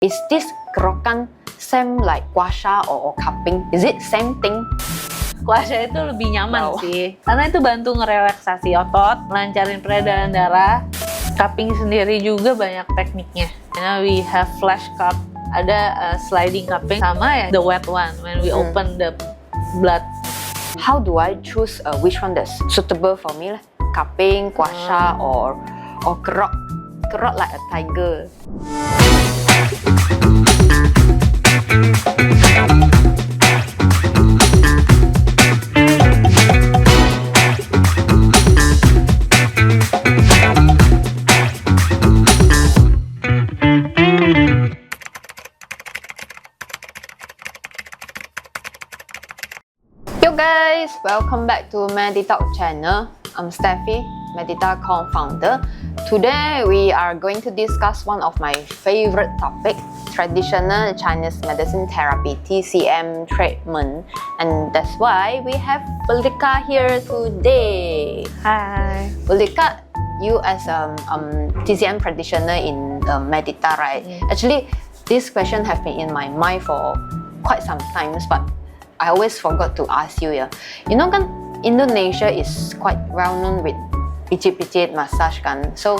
Is this kerokan same like guasha or cupping? Is it same thing? Guasha itu lebih nyaman Wow. sih, karena itu bantu ngerelaksasi otot, melancarin peredaran darah. Cupping sendiri juga banyak tekniknya. We have flash cup, ada sliding cupping, sama ya the wet one when we open the blood. How do I choose which one that's suitable for me? Cupping, guasha, or kerok? Kerok like a tiger. Yo guys, welcome back to Meditalk channel. I'm Steffi, Medita co-founder. Today we are going to discuss one of my favorite topic, traditional Chinese medicine therapy, TCM treatment. And that's why we have Bulika here today. Hai. Bulika, you as a TCM practitioner in Medita, right? Actually, this question have been in my mind for quite some times, but I always forgot to ask you ya. You know kan Indonesia is quite well known with pijit-pijit massage kan. So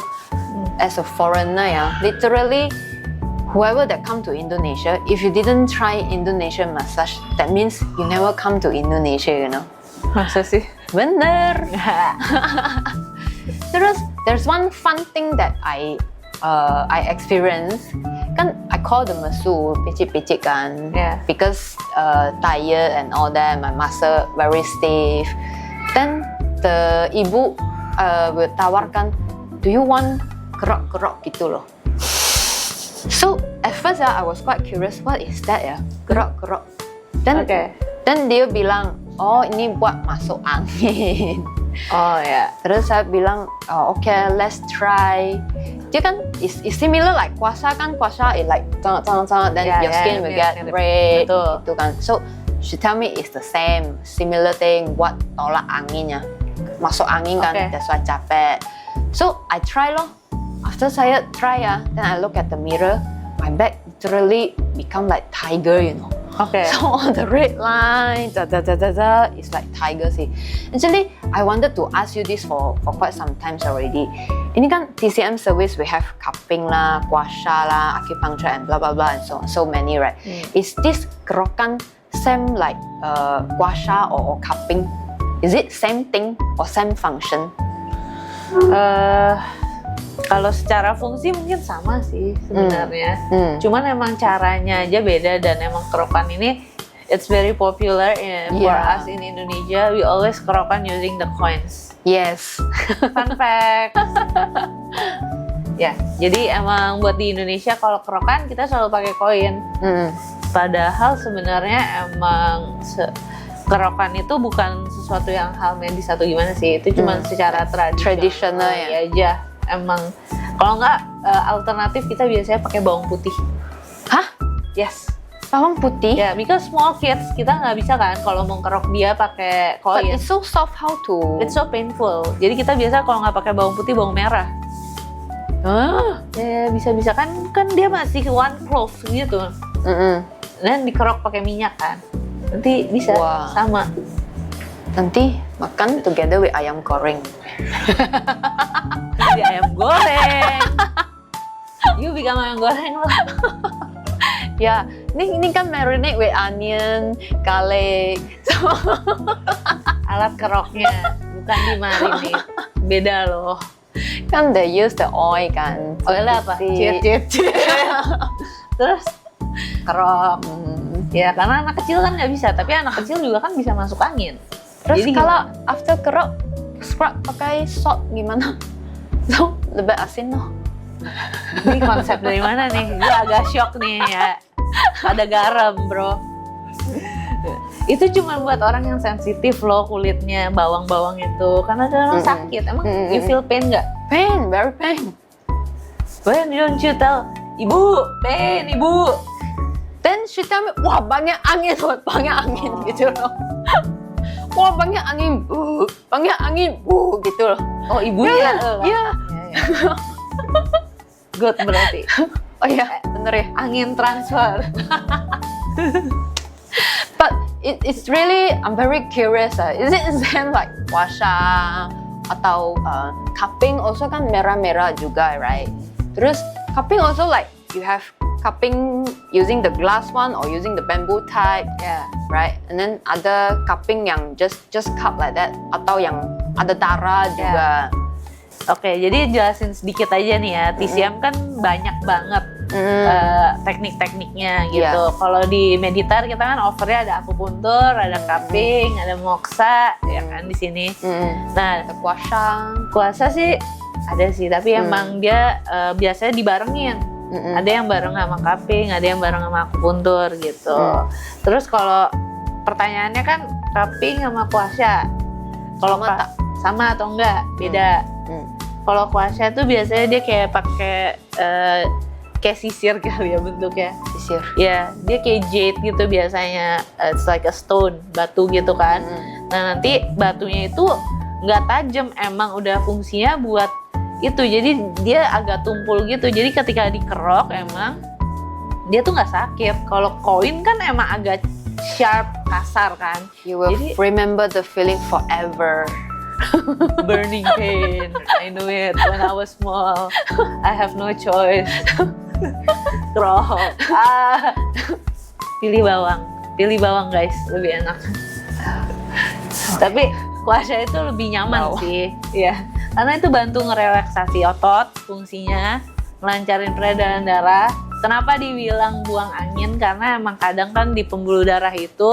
as a foreigner ya, literally whoever that come to Indonesia, if you didn't try Indonesian massage, that means you never come to Indonesia, you know. Masa sih? Bener. Terus there's one fun thing that I experienced. Kan I call the masseuse pijit-pijit kan, Yeah. because tired and all that, my muscle very stiff. Then the ibu will tawarkan, do you want kerok-kerok gitu loh. So at first I was quite curious, what is that ya, kerok-kerok. Then then dia bilang, oh ini buat masuk angin. Oh ya. Terus saya bilang, oh, okay, let's try. Dia kan is similar like puasa kan, puasa is like sangat then your skin will get red gitu kan. So she tell me it's the same, similar thing, buat tolak anginnya, masuk angin kan, that's why capek. So I try loh. After saya try ya, then I look at the mirror, my back literally become like tiger, you know. So all the red line, it's like tiger sih. Actually, I wanted to ask you this for quite some times already. Ini kan TCM service, we have cupping lah, guasha lah, acupuncture and blah blah blah and so many, right? Is this kerokan same like guasha or cupping? Is it same thing or same function? Kalau secara fungsi mungkin sama sih sebenarnya. Cuman emang caranya aja beda, dan emang kerokan ini it's very popular for us in Indonesia. We always kerokan using the coins. Yes. Fun fact. Ya, jadi emang buat di Indonesia kalau kerokan kita selalu pakai koin. Padahal sebenarnya emang kerokan itu bukan sesuatu yang hal medis atau gimana sih. Itu cuma secara tradisional ya aja. Emang kalau nggak alternatif kita biasanya pakai bawang putih. Hah? Yes. Bawang putih? Ya, because small kids kita nggak bisa kan kalau mau kerok dia pakai koin. But it's so soft, how to? It's so painful. Jadi kita biasa kalau nggak pakai bawang putih, bawang merah. Ya bisa-bisa kan dia masih one clove gitu. Dan dikerok pakai minyak kan. Nanti bisa sama. Nanti makan together with ayam goreng. Di ayam goreng. You become ayam goreng loh. Ya, ini kan marinate with onion, garlic. Alat keroknya bukan di marinate. Beda loh. Kan they use the oil kan. Oilnya apa? Cit. Terus kerok. Ya karena anak kecil kan nggak bisa, tapi anak kecil juga kan bisa masuk angin. Terus jadi kalau after kerok scrub pakai salt gimana? So lebih asin loh. Ini konsep dari mana nih? Gue agak shock nih ya. Ada garam bro. Itu cuma buat orang yang sensitif loh kulitnya, bawang-bawang itu. Karena ada orang sakit. Emang you feel pain nggak? Pain, very pain. When don't you tell ibu, pain ibu. Then she tell me, wah banyak angin gitu loh. Wah banyak angin gitu loh. Oh ibunya? Iya. Good berarti. Oh iya, bener ya. Angin transfer. But it's really, I'm very curious. Is it same like kuasha atau cupping also kan merah-merah juga, right? Terus cupping also like you have cupping using the glass one or using the bamboo type, Ya. right? And then ada cupping yang just cup like that atau yang ada tara juga. Oke, jadi jelasin sedikit aja nih ya. TCM kan banyak banget teknik-tekniknya gitu. Kalau di Meditar kita kan offernya ada akupuntur, ada cupping, ada moksa, ya kan di sini. Nah, Ada kuasa sih ada sih, tapi emang dia biasanya dibarengin. Ada yang bareng sama cupping, ada yang bareng sama akupuntur gitu. Terus kalau pertanyaannya kan cupping sama kuasa, kalau Sama tak? sama atau enggak beda. Kalau kuasa tuh biasanya dia kayak pakai kayak sisir kali ya bentuknya. sisir. Ya, dia kayak jade gitu biasanya. It's like a stone, batu gitu kan. Nah, nanti batunya itu nggak tajam, emang udah fungsinya buat itu. Jadi dia agak tumpul gitu. Jadi ketika dikerok emang dia tuh nggak sakit. Kalau koin kan emang agak sharp, kasar kan. You will Jadi- remember the feeling forever. Burning pain. I know it. When I was small, I have no choice. Kerok. Pilih bawang guys, lebih enak. Tapi kuasa itu lebih nyaman sih, ya. Karena itu bantu ngerelaksasi otot, fungsinya melancarin peredaran darah. Kenapa dibilang buang angin? Karena emang kadang kan di pembuluh darah itu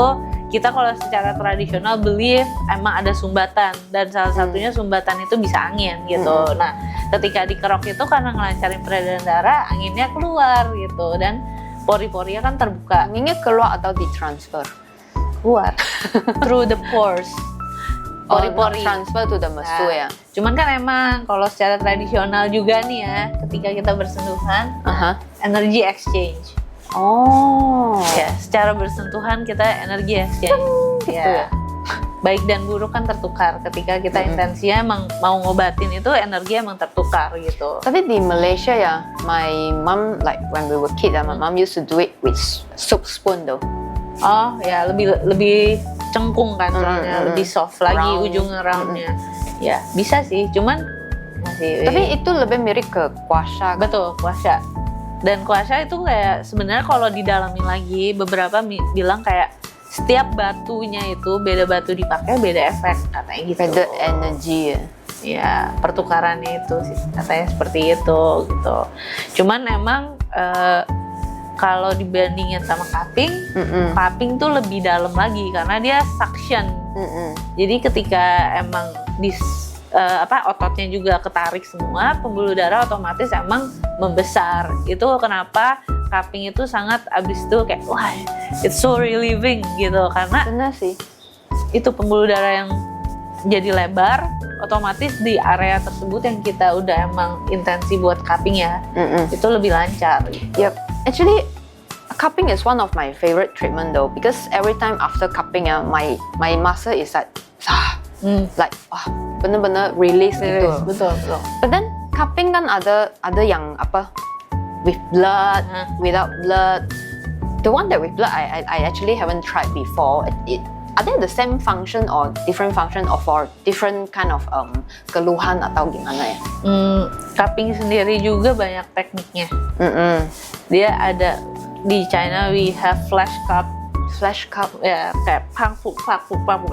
kita kalau secara tradisional believe emang ada sumbatan, dan salah satunya sumbatan itu bisa angin gitu. Nah, ketika dikerok itu karena ngelancarin peredaran darah, anginnya keluar gitu, dan pori-porinya kan terbuka. Anginnya keluar atau ditransfer? Keluar through the pores. Pori-pori. Transfer to the mesu ya. Cuman kan emang kalau secara tradisional juga nih ya, ketika kita bersentuhan, energy exchange. Oh. Ya, secara bersentuhan kita energi exchange. Ya. Baik dan buruk kan tertukar. Ketika kita intensinya emang mau ngobatin itu, energi emang tertukar gitu. Tapi di Malaysia ya, my mom like when we were kid, my mom used to do it with soup spoon though. Oh ya, lebih cengkung kan soalnya, lebih soft lagi Round. ujung roundnya. Ya bisa sih, cuman masih. Tapi itu lebih mirip ke kuasha. Betul, kuasa. Dan kuasa itu kayak sebenarnya kalau didalamin lagi, beberapa bilang kayak setiap batunya itu beda batu dipakai beda efek katanya gitu. Beda energy ya. Ya, pertukarannya itu sih katanya seperti itu gitu. Cuman emang kalau dibandingin sama cupping, cupping tuh lebih dalam lagi karena dia suction. Jadi ketika emang ototnya juga ketarik semua, pembuluh darah otomatis emang membesar. Itu kenapa cupping itu sangat abis itu kayak wah, it's so relieving gitu, karena Benar sih. itu pembuluh darah yang jadi lebar, otomatis di area tersebut yang kita udah emang intensi buat cupping ya, itu lebih lancar. Yep. Actually, cupping is one of my favorite treatment though, because every time after cupping my muscle is like bener-bener release gitu. Betul. But then cupping kan ada yang apa with blood, without blood. The one that with blood I actually haven't tried before. Are they the same function or different function or for different kind of keluhan atau gimana ya? Cupping sendiri juga banyak tekniknya. Dia ada di China, we have flash cup. Flash cup. Ya, kayak pak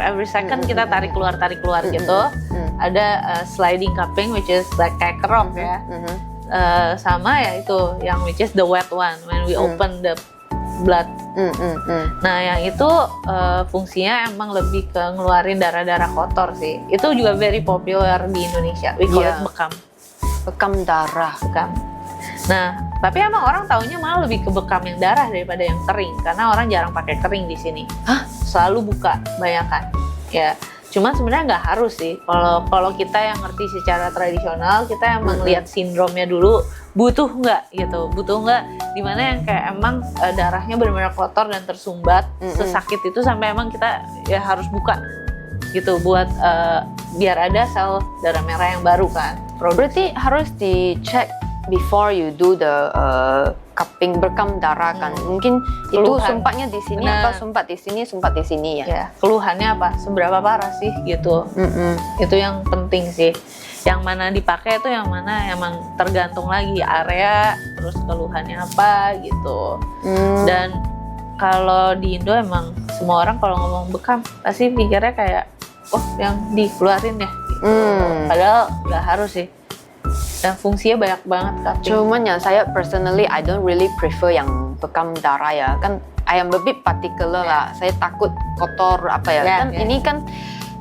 every second kita tarik keluar gitu. Ada sliding cupping which is like kayak kerok ya. Sama ya itu yang which is the wet one when we open the blood. Nah yang itu fungsinya emang lebih ke ngeluarin darah-darah kotor sih. Itu juga very popular di Indonesia. We call it bekam. Bekam darah. Bekam. Nah, tapi emang orang taunya malah lebih ke bekam yang darah daripada yang kering, karena orang jarang pakai kering di sini. Selalu buka, banyakan. Ya, cuman sebenarnya nggak harus sih. Kalau kita yang ngerti secara tradisional, kita emang lihat sindromnya dulu, butuh nggak gitu, dimana yang kayak emang darahnya benar-benar kotor dan tersumbat, sesakit itu sampai emang kita ya harus buka gitu buat biar ada sel darah merah yang baru kan. Berarti harus dicek before you do the cupping bekam darah kan, mungkin itu Keluhan. sumpatnya di sini Benar. apa sumpat di sini ya. Ya, keluhannya apa? Seberapa parah sih gitu. Itu yang penting sih. Yang mana dipakai itu yang mana emang tergantung lagi area, terus keluhannya apa gitu. Dan kalau di Indo emang semua orang kalau ngomong bekam pasti pikirnya kayak, oh yang dikeluarin ya gitu. Padahal nggak harus sih. Dan fungsinya banyak banget cupping. Cuman ya saya personally I don't really prefer yang bekam darah ya. Kan I am a bit particular lah. Saya takut kotor apa ya. Yeah, Kan yeah. ini kan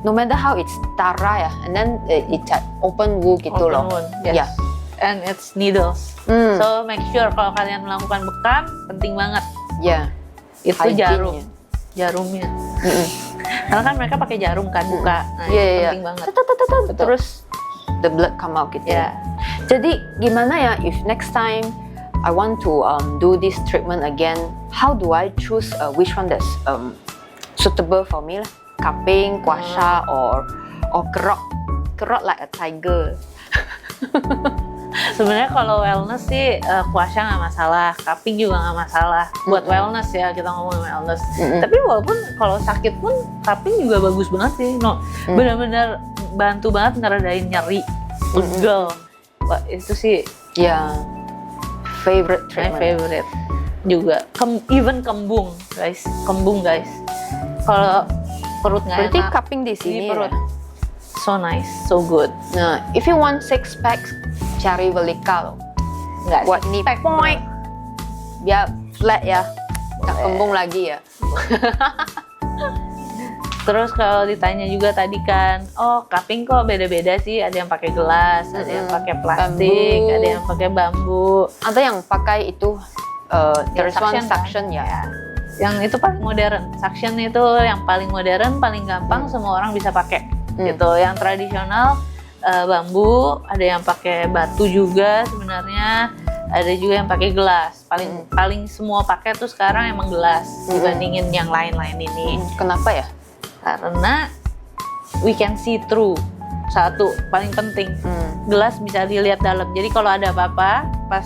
no matter how it's darah ya, and then it's open wound gitu loh. Open wound, yes. Yeah. And it's needles. So make sure kalau kalian melakukan bekam penting banget Yeah. itu Hygiene-nya. jarumnya. Karena kan mereka pakai jarum kan buka. Nah, Iya, itu iya. penting banget. Betul. Betul. Terus the blood come out gitu. Ya. Jadi gimana ya if next time I want to do this treatment again, how do I choose which one that's suitable for me lah? Cupping, gua or kerok like a tiger. Sebenarnya kalau wellness sih kuasa nggak masalah, cupping juga nggak masalah. Buat wellness ya, kita ngomongin wellness. Tapi walaupun kalau sakit pun cupping juga bagus banget sih. No, benar-benar bantu banget ngeredain nyeri, pegel. Wah, itu sih Yeah. Favorite my treatment. favorite juga. Even kembung guys. Kalau perut nggak Berarti enak cupping di di sini perut, ya. so nice, so good. Nah, if you want six pack, cari Velika loh. Nggak Buat six nih, pack, point. Biar flat ya. Nggak kembung lagi ya. Terus kalau ditanya juga tadi kan, oh cupping kok beda-beda sih, ada yang pakai gelas, ada yang pakai plastik, Bambu. ada yang pakai bambu. Ada yang pakai itu there's one suction kan? suction ya. Yang itu paling modern, suction itu yang paling modern, paling gampang, semua orang bisa pakai. Gitu. Yang tradisional bambu, ada yang pakai batu juga sebenarnya, ada juga yang pakai gelas. Paling semua pakai tuh sekarang emang gelas dibandingin yang lain-lain ini. Kenapa ya? Karena we can see through. Satu paling penting, gelas bisa dilihat dalam. Jadi kalau ada apa-apa pas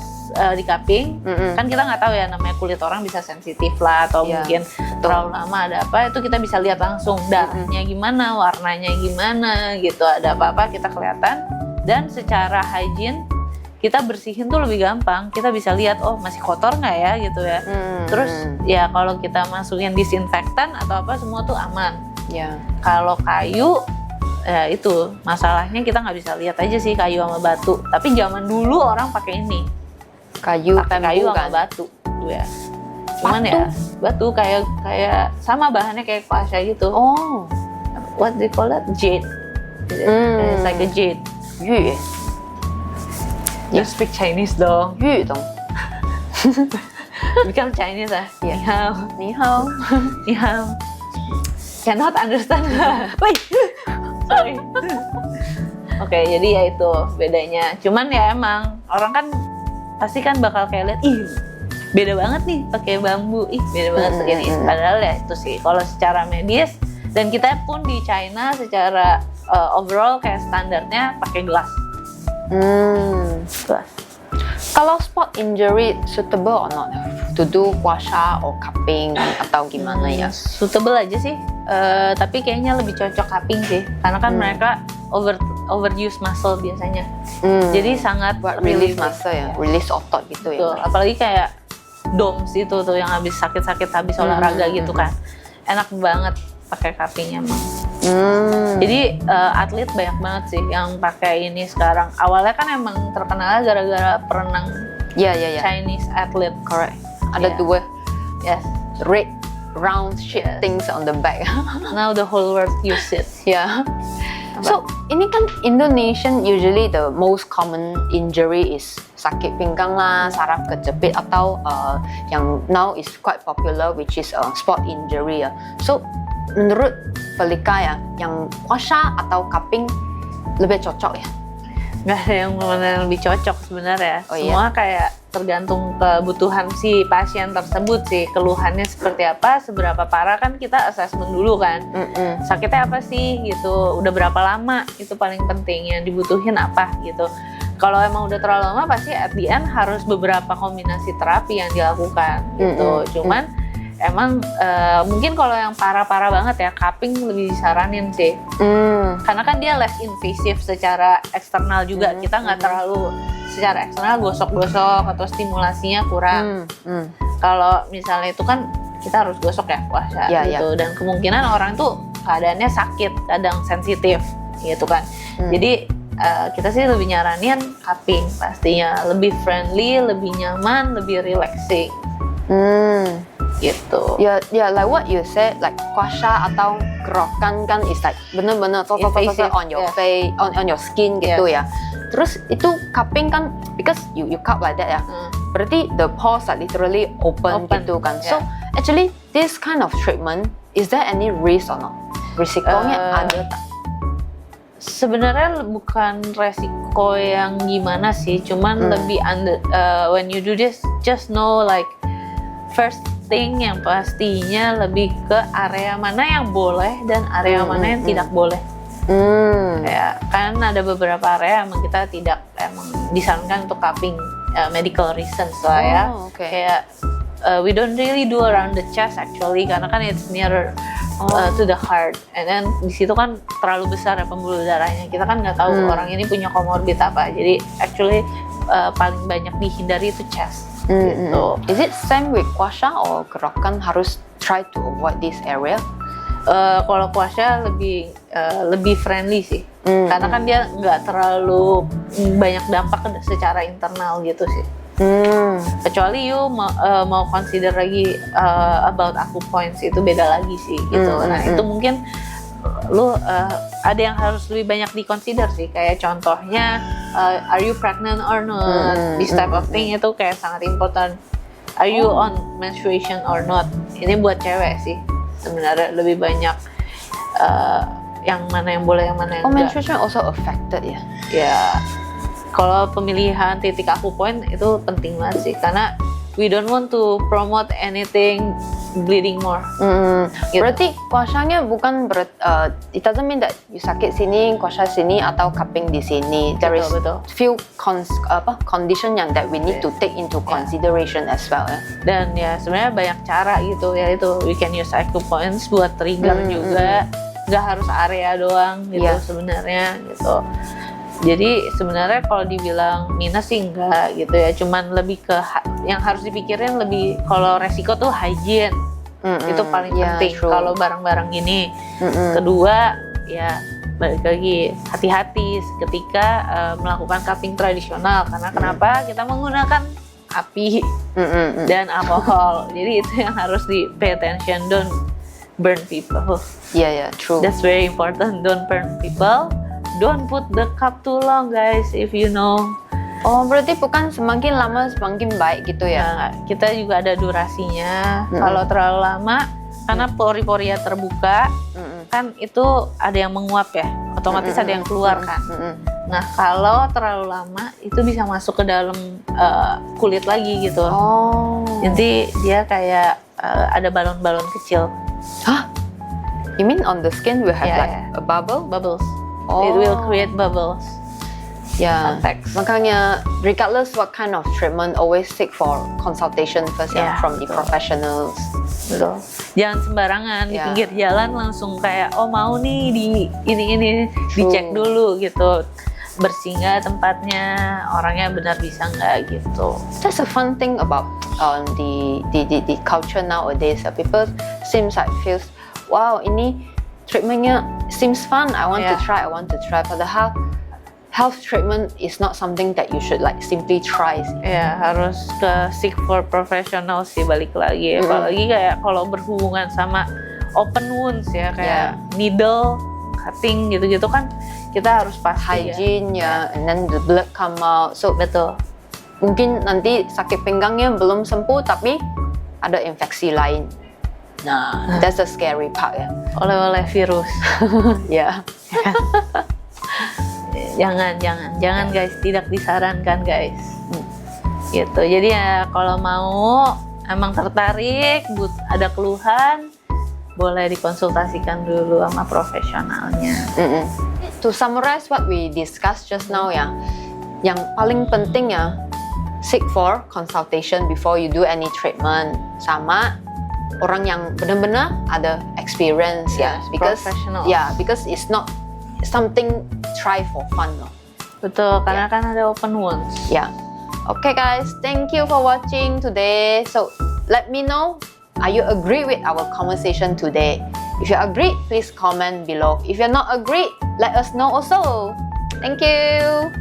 di cupping, kan kita nggak tahu ya, namanya kulit orang bisa sensitif lah, atau Iya, mungkin terlalu lama ada apa, itu kita bisa lihat langsung darahnya gimana, warnanya gimana gitu. Ada apa-apa kita kelihatan, dan secara hygiene kita bersihin tuh lebih gampang. Kita bisa lihat, oh masih kotor nggak ya gitu ya. Terus ya kalau kita masukin disinfektan atau apa, semua tuh aman. Ya. Kalau kayu, ya itu masalahnya kita nggak bisa lihat aja sih kayu sama batu. Tapi zaman dulu orang pakai ini, Kayu, pakai kayu bambu sama kan. batu, ya. Cuman ya batu kayak sama bahannya kayak kuasa gitu. Oh. What they call that? Jade. It's like a jade. 玉 You speak Chinese dong. 玉懂 Become Chinese ah. Iya. Ni hao. 你好 Ni hao. Cannot understand. Wait. Sorry. Oke, jadi ya itu bedanya. Cuman ya emang orang kan pasti kan bakal kayak lihat, ih beda banget nih pakai bambu, ih beda banget segini. Padahal ya itu sih kalau secara medis, dan kita pun di China secara overall kayak standarnya pakai gelas. Gelas. Kalau spot injury suitable or not to do gua or cupping atau gimana ya? Suitable aja sih. Tapi kayaknya lebih cocok cupping sih, karena kan mereka overuse muscle biasanya. Jadi sangat Buat release relieving. muscle ya, release otot gitu Betul. ya. Apalagi kayak DOMS itu tuh yang habis sakit-sakit habis olahraga gitu kan. Enak banget pakai cupping emang. Jadi atlet banyak banget sih yang pakai ini sekarang. Awalnya kan emang terkenal gara-gara perenang Ya. Chinese athlete. Correct. Ada Yeah. dua Yes. red round shape Yes. things on the back. Now the whole world use it. Yeah. So ini kan Indonesian usually the most common injury is sakit pinggang lah, saraf kejepit atau yang now is quite popular which is sport injury ya. So menurut Velika ya, yang kuasa atau cupping lebih cocok ya? Nggak ada yang mana yang lebih cocok sebenarnya. Oh, iya? Semua kayak tergantung kebutuhan si pasien tersebut sih. Keluhannya seperti apa, seberapa parah kan kita assessment dulu kan. Sakitnya apa sih gitu, udah berapa lama, itu paling penting, yang dibutuhin apa gitu. Kalau emang udah terlalu lama pasti at the end harus beberapa kombinasi terapi yang dilakukan gitu. Cuman emang mungkin kalau yang parah-parah banget ya cupping lebih disaranin sih. Karena kan dia less invasive secara eksternal juga. Kita nggak terlalu secara eksternal gosok-gosok atau stimulasinya kurang. Kalau misalnya itu kan kita harus gosok ya kuasa gitu. Dan kemungkinan orang tuh keadaannya sakit, kadang sensitif gitu kan. Jadi kita sih lebih nyaranin cupping pastinya, lebih friendly, lebih nyaman, lebih relaxing. Gitu. Ya, like what you said, like kuasa atau kerokan kan is like bener-bener on your face, on your skin gitu ya. Terus itu cupping kan, because you cup like that ya. Berarti the pores are literally open gitu kan. So actually this kind of treatment, is there any risk or not? Risikonya ada tak? Sebenarnya bukan resiko yang gimana sih, cuman lebih when you do this, just know like first thing yang pastinya lebih ke area mana yang boleh dan area mana yang tidak boleh. Ya kan ada beberapa area emang kita tidak emang disarankan untuk cupping medical reasons lah ya. Kayak we don't really do around the chest actually, karena kan it's nearer to the heart, and then di situ kan terlalu besar ya pembuluh darahnya. Kita kan nggak tahu orang ini punya comorbid apa, jadi actually paling banyak dihindari itu chest. Gitu. Is it same with kuasa or kerokan harus try to avoid this area? Kalau kuasa lebih friendly sih, karena kan dia nggak terlalu banyak dampak secara internal gitu sih. Kecuali you mau consider lagi about acupoints, itu beda lagi sih gitu. Nah itu mungkin lu ada yang harus lebih banyak dikonsider sih, kayak contohnya are you pregnant or not, this type of thing itu kayak sangat important. Are you on menstruation or not, ini buat cewek sih sebenarnya lebih banyak yang mana yang boleh, yang mana yang enggak. Menstruation also affected ya? Ya, kalau pemilihan titik acupoint itu penting banget sih, karena we don't want to promote anything bleeding more. Gitu. Berarti kuasanya bukan it doesn't mean that you sakit sini, kuasa sini atau cupping di sini. There is few condition yang that we need to take into consideration as well ya. Dan ya sebenarnya banyak cara gitu ya, itu we can use acupoints buat trigger juga. Nggak harus area doang gitu sebenarnya gitu. Jadi sebenarnya kalau dibilang minus sih enggak gitu ya, cuman lebih ke yang harus dipikirin lebih kalau resiko tuh hygiene. Itu paling penting kalau barang-barang gini. Kedua ya balik lagi, hati-hati ketika melakukan cupping tradisional, karena kenapa? Kita menggunakan api dan alkohol. Jadi itu yang harus di pay attention, don't burn people. Yeah, true. That's very important. Don't burn people. Don't put the cup too long, guys, if you know. Oh, berarti bukan semakin lama semakin baik gitu ya? Nah, kita juga ada durasinya. Kalau terlalu lama, karena pori-porinya terbuka, kan itu ada yang menguap ya, otomatis ada yang keluar kan. Nah, kalau terlalu lama, itu bisa masuk ke dalam kulit lagi gitu. Jadi dia kayak ada balon-balon kecil. Hah? You mean on the skin will have like a bubble? Bubbles. It will create bubbles. Makanya regardless what kind of treatment, always seek for consultation first from the professionals. Betul. Jangan sembarangan di pinggir jalan langsung kayak mau nih di ini dicek dulu gitu. Bersih nggak tempatnya, orangnya benar bisa nggak gitu. That's a fun thing about the culture nowadays. People seems like feels wow, ini treatmentnya seems fun. I want to try. Padahal health treatment is not something that you should like simply try. Ya, harus ke seek for professional sih, balik lagi. Apalagi kayak kalau berhubungan sama open wounds ya, kayak needle cutting gitu-gitu kan, kita harus pasti hygiene and then the blood come out. So betul. Mungkin nanti sakit pinggangnya belum sembuh tapi ada infeksi lain. Nah, that's the scary part ya. Oleh-oleh virus. Ya. Jangan guys, tidak disarankan guys. Gitu. Jadi ya kalau mau emang tertarik, ada keluhan, boleh dikonsultasikan dulu sama profesionalnya. To summarize what we discussed just now ya, Yang paling penting ya, seek for consultation before you do any treatment sama orang yang benar-benar ada experience Yes, because professional. because it's not something try for fun loh. Betul, karena kan ada open wounds. Yeah. Okay guys, thank you for watching today. So let me know, are you agree with our conversation today? If you agree, please comment below. If you're not agree, let us know also. Thank you.